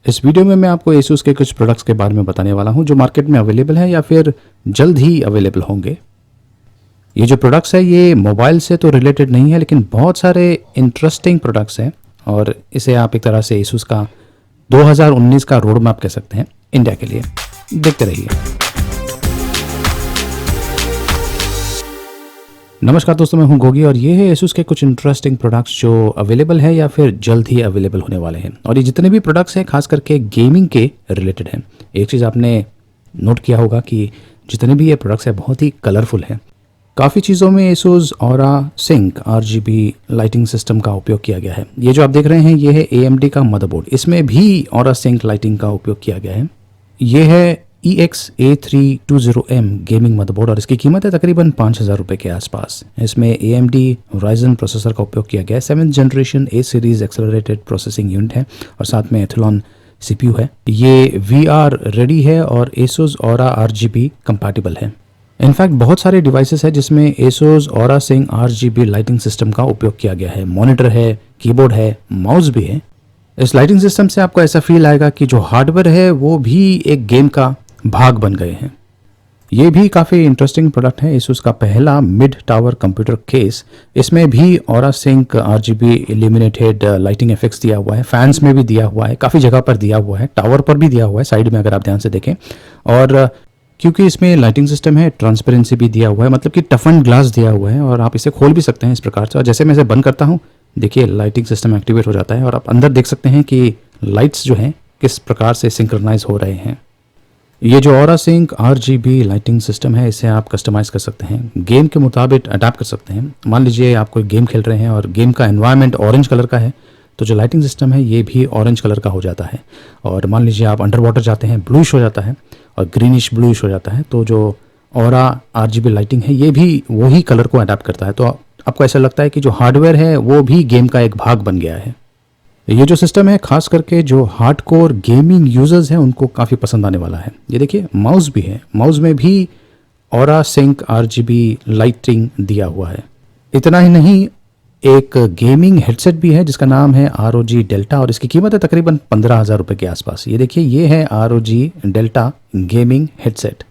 इस वीडियो में मैं आपको ASUS के कुछ प्रोडक्ट्स के बारे में बताने वाला हूं जो मार्केट में अवेलेबल है या फिर जल्द ही अवेलेबल होंगे। ये जो प्रोडक्ट्स है ये मोबाइल से तो रिलेटेड नहीं है, लेकिन बहुत सारे इंटरेस्टिंग प्रोडक्ट्स हैं और इसे आप एक तरह से ASUS का 2019 का रोड मैप कह सकते हैं इंडिया के लिए। देखते रहिए। नमस्कार दोस्तों, मैं हूं गोगी और ये है ASUS के कुछ इंटरेस्टिंग प्रोडक्ट्स जो अवेलेबल है या फिर जल्द ही अवेलेबल होने वाले हैं। और ये जितने भी प्रोडक्ट्स हैं खास करके गेमिंग के रिलेटेड हैं। एक चीज़ आपने नोट किया होगा कि जितने भी ये प्रोडक्ट्स हैं बहुत ही कलरफुल हैं। काफ़ी चीज़ों में ASUS Aura Sync RGB lighting system का उपयोग किया गया है। ये जो आप देख रहे हैं ये है AMD का मदरबोर्ड, इसमें भी Aura Sync लाइटिंग का उपयोग किया गया है। ये है EX-A320M गेमिंग मदरबोर्ड और इसकी कीमत है तकरीबन 5,000 रुपये के आसपास। इसमें AMD Ryzen प्रोसेसर का उपयोग किया गया है। 7th generation A series accelerated processing unit है और साथ में एथलॉन CPU है। ये VR रेडी है और ASUS Aura RGB कंपैटिबल है। इनफैक्ट बहुत सारे डिवाइसेस है जिसमें ASUS Aura Sync RGB lighting system का उपयोग किया गया है। मॉनिटर है, कीबोर्ड है, माउस भी है। इस लाइटिंग सिस्टम से आपको ऐसा फील आएगा कि जो हार्डवेयर है वो भी एक गेम का भाग बन गए हैं। ये भी काफ़ी इंटरेस्टिंग प्रोडक्ट है। ASUS का पहला मिड टावर कंप्यूटर केस, इसमें भी Aura Sync RGB illuminated lighting effects दिया हुआ है। फैंस में भी दिया हुआ है, काफ़ी जगह पर दिया हुआ है, टावर पर भी दिया हुआ है साइड में अगर आप ध्यान से देखें। और क्योंकि इसमें लाइटिंग सिस्टम है, ट्रांसपेरेंसी भी दिया हुआ है, मतलब कि टफन ग्लास दिया हुआ है और आप इसे खोल भी सकते हैं इस प्रकार से। और जैसे मैं इसे बंद करता हूँ, देखिए लाइटिंग सिस्टम एक्टिवेट हो जाता है और आप अंदर देख सकते हैं कि लाइट्स जो हैं किस प्रकार से सिंक्रोनाइज हो रहे हैं। ये जो Aura Sync RGB lighting system है इसे आप कस्टमाइज़ कर सकते हैं, गेम के मुताबिक अडेप्ट कर सकते हैं। मान लीजिए आप कोई गेम खेल रहे हैं और गेम का एनवायरनमेंट ऑरेंज कलर का है, तो जो लाइटिंग सिस्टम है ये भी ऑरेंज कलर का हो जाता है। और मान लीजिए आप अंडर वाटर जाते हैं, ब्लूइश हो जाता है और ग्रीनिश ब्लूइश हो जाता है, तो जो Aura RGB लाइटिंग है ये भी वही कलर को अडेप्ट करता है। तो आपको ऐसा लगता है कि जो हार्डवेयर है वो भी गेम का एक भाग बन गया है। ये जो सिस्टम है खास करके जो हार्डकोर गेमिंग यूजर्स हैं उनको काफ़ी पसंद आने वाला है। ये देखिए माउस भी है, माउस में भी Aura Sync RGB लाइटिंग दिया हुआ है। इतना ही नहीं, एक गेमिंग हेडसेट भी है जिसका नाम है ROG Delta और इसकी कीमत है तकरीबन 15,000 रुपये के आसपास। ये देखिए ये है ROG Delta गेमिंग हेडसेट।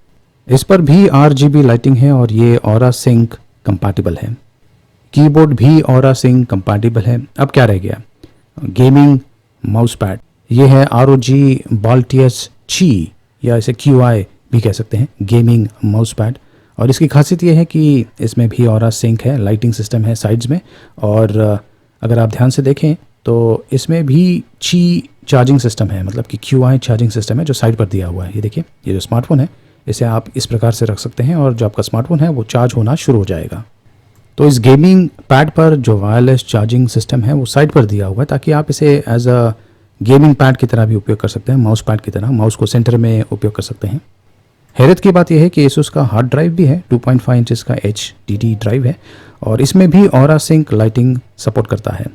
इस पर भी RGB लाइटिंग है और ये Aura Sync कंपैटिबल है। कीबोर्ड भी Aura Sync कंपैटिबल है। अब क्या रह गया? Gaming mouse pad. ये है ROG Balteus Qi या इसे QI भी कह सकते हैं, गेमिंग माउस पैड। और इसकी खासियत ये है कि इसमें भी Aura Sync है, लाइटिंग सिस्टम है साइड्स में। और अगर आप ध्यान से देखें तो इसमें भी Qi चार्जिंग सिस्टम है, मतलब कि QI चार्जिंग सिस्टम है जो साइड पर दिया हुआ है। ये देखिए ये जो स्मार्टफोन है इसे आप इस प्रकार से रख सकते हैं और जो आपका स्मार्टफोन है वो चार्ज होना शुरू हो जाएगा। तो इस गेमिंग पैड पर जो वायरलेस चार्जिंग सिस्टम है वो साइड पर दिया हुआ है ताकि आप इसे एज अ गेमिंग पैड की तरह भी उपयोग कर सकते हैं, माउस पैड की तरह माउस को सेंटर में उपयोग कर सकते हैं। हैरत की बात यह है कि ASUS का हार्ड ड्राइव भी है, 2.5 इंचेस का HDD ड्राइव है और इसमें भी Aura Sync लाइटिंग सपोर्ट करता है।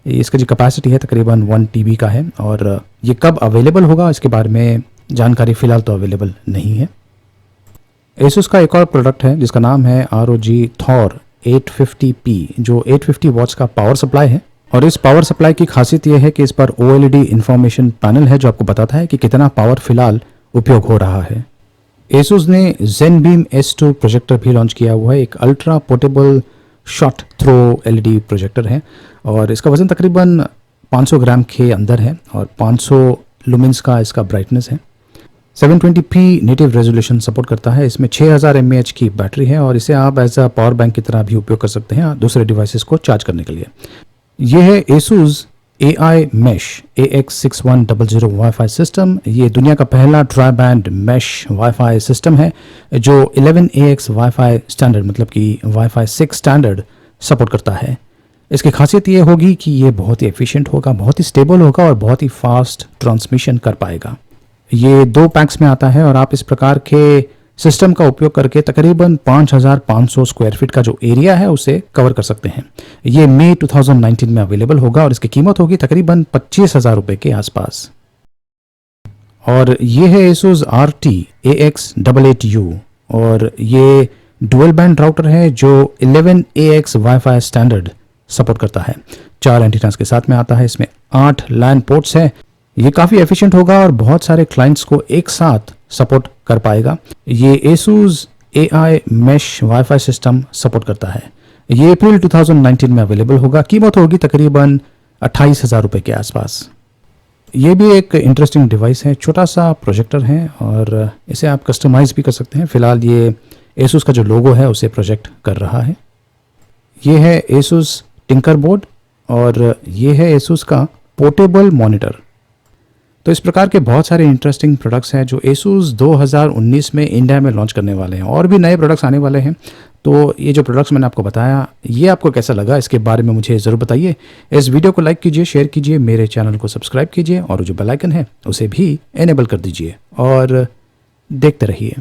इसका जो कैपेसिटी है तकरीबन 1 TB का है और ये कब अवेलेबल होगा इसके बारे में जानकारी फ़िलहाल तो अवेलेबल नहीं है। ASUS का एक और प्रोडक्ट है जिसका नाम है ROG Thor 850P जो 850 वॉट्स का पावर सप्लाई है। और इस पावर सप्लाई की खासियत यह है कि इस पर OLED इंफॉर्मेशन पैनल है जो आपको बताता है कि कितना पावर फिलहाल उपयोग हो रहा है। ASUS ने ZenBeam S2 प्रोजेक्टर भी लॉन्च किया हुआ है, एक ultra portable short throw LED projector है और इसका वजन तकरीबन 500 ग्राम के अंदर है और 500 लुमेंस का इसका ब्राइटनेस है। 720p नेटिव रेजोल्यूशन सपोर्ट करता है। इसमें 6000 mAh की बैटरी है और इसे आप एज अ पावर बैंक की तरह भी उपयोग कर सकते हैं दूसरे डिवाइसेस को चार्ज करने के लिए। यह है ASUS AI Mesh AX6100 wifi system. ये दुनिया का पहला tri band mesh wifi system है जो 11AX वाईफाई स्टैंडर्ड, मतलब कि वाईफाई 6 स्टैंडर्ड सपोर्ट करता है। इसकी खासियत ये होगी कि ये बहुत ही एफिशिएंट होगा, बहुत ही स्टेबल होगा और बहुत ही फास्ट ट्रांसमिशन कर पाएगा। ये 2 पैक्स में आता है और आप इस प्रकार के सिस्टम का उपयोग करके तकरीबन 5,500 स्क्वायर फीट का जो एरिया है उसे कवर कर सकते हैं। ये मई 2019 में अवेलेबल होगा और इसकी कीमत होगी तकरीबन 25,000 रुपये के आसपास। और ये है ASUS RT AX88U और ये डुअल बैंड राउटर है जो 11AX वाईफाई स्टैंडर्ड सपोर्ट करता है। 4 एंटीनास के साथ में आता है। इसमें 8 LAN पोर्ट्स हैं। ये काफ़ी एफिशिएंट होगा और बहुत सारे क्लाइंट्स को एक साथ सपोर्ट कर पाएगा। ये ASUS AI Mesh wifi system support करता है। ये अप्रैल 2019 में अवेलेबल होगा। कीमत होगी तकरीबन 28,000 रुपये के आसपास। ये भी एक इंटरेस्टिंग डिवाइस है, छोटा सा प्रोजेक्टर है और इसे आप कस्टमाइज़ भी कर सकते हैं। फ़िलहाल ये ASUS का जो लोगो है उसे प्रोजेक्ट कर रहा है। ये है ASUS टिंकरबोर्ड और ये है ASUS का पोर्टेबल मॉनिटर। तो इस प्रकार के बहुत सारे इंटरेस्टिंग प्रोडक्ट्स हैं जो ASUS 2019 में इंडिया में लॉन्च करने वाले हैं और भी नए प्रोडक्ट्स आने वाले हैं। तो ये जो प्रोडक्ट्स मैंने आपको बताया, ये आपको कैसा लगा इसके बारे में मुझे ज़रूर बताइए। इस वीडियो को लाइक कीजिए, शेयर कीजिए, मेरे चैनल को सब्सक्राइब कीजिए और जो बेल आइकन है उसे भी इनेबल कर दीजिए और देखते रहिए।